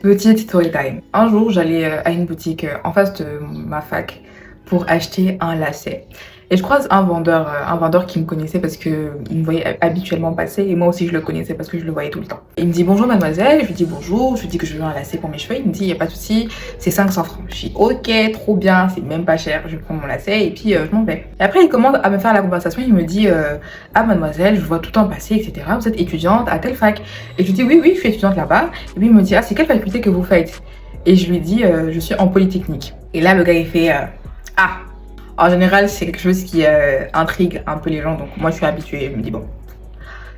Petite story time. Un jour, j'allais à une boutique en face de ma fac pour acheter un lacet. Et je croise un vendeur qui me connaissait parce que il me voyait habituellement passer et moi aussi je le connaissais parce que je le voyais tout le temps. Il me dit bonjour mademoiselle, je lui dis bonjour, je lui dis que je veux un lacet pour mes cheveux. Il me dit il n'y a pas de souci, c'est 500 francs. Je dis ok, trop bien, c'est même pas cher, je prends mon lacet et puis je m'en vais. Et après il commence à me faire la conversation, il me dit ah mademoiselle, je vois tout le temps passer, etc. Vous êtes étudiante à telle fac. Et je lui dis oui, je suis étudiante là-bas. Et puis il me dit ah c'est quelle faculté que vous faites? Et je lui dis je suis en polytechnique. Et là le gars il fait ah. En général, c'est quelque chose qui intrigue un peu les gens, donc moi je suis habituée, je me dis bon,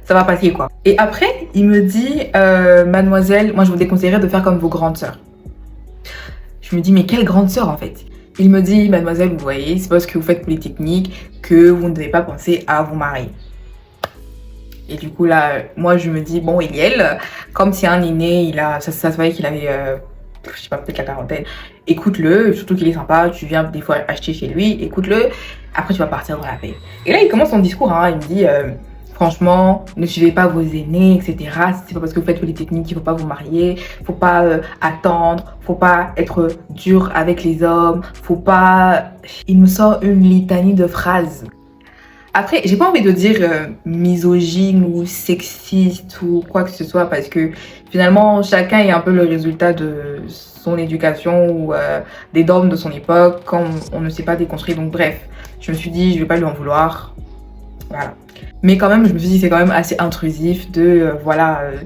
ça va passer quoi. Et après, il me dit, mademoiselle, moi je vous déconseillerais de faire comme vos grandes sœurs. Je me dis, mais quelle grande sœur en fait? Il me dit, mademoiselle, vous voyez, c'est parce que vous faites polytechnique que vous ne devez pas penser à vous marier. Et du coup là, moi je me dis, bon, Eliel, comme c'est un inné, ça se voyait qu'il avait... je sais pas, peut-être la quarantaine, écoute-le, surtout qu'il est sympa, tu viens des fois acheter chez lui, écoute-le, après tu vas partir dans la paix. Et là il commence son discours, hein, il me dit franchement, ne suivez pas vos aînés, etc. C'est pas parce que vous faites polytechnique qu'il faut pas vous marier, faut pas attendre, faut pas être dur avec les hommes, faut pas... Il me sort une litanie de phrases. Après, j'ai pas envie de dire misogyne ou sexiste ou quoi que ce soit parce que finalement, chacun est un peu le résultat de son éducation ou des normes de son époque quand on ne s'est pas déconstruit. Donc bref, je me suis dit, je vais pas lui en vouloir. Voilà. Mais quand même, je me suis dit, c'est quand même assez intrusif de,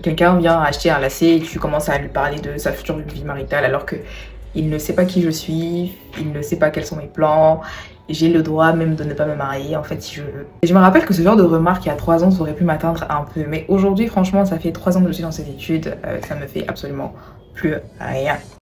quelqu'un vient acheter un lacet et tu commences à lui parler de sa future vie maritale alors que il ne sait pas qui je suis, il ne sait pas quels sont mes plans. J'ai le droit même de ne pas me marier en fait si je veux. Et je me rappelle que ce genre de remarque il y a 3 ans ça aurait pu m'atteindre un peu. Mais aujourd'hui franchement ça fait 3 ans que je suis dans ces études, ça me fait absolument plus rien.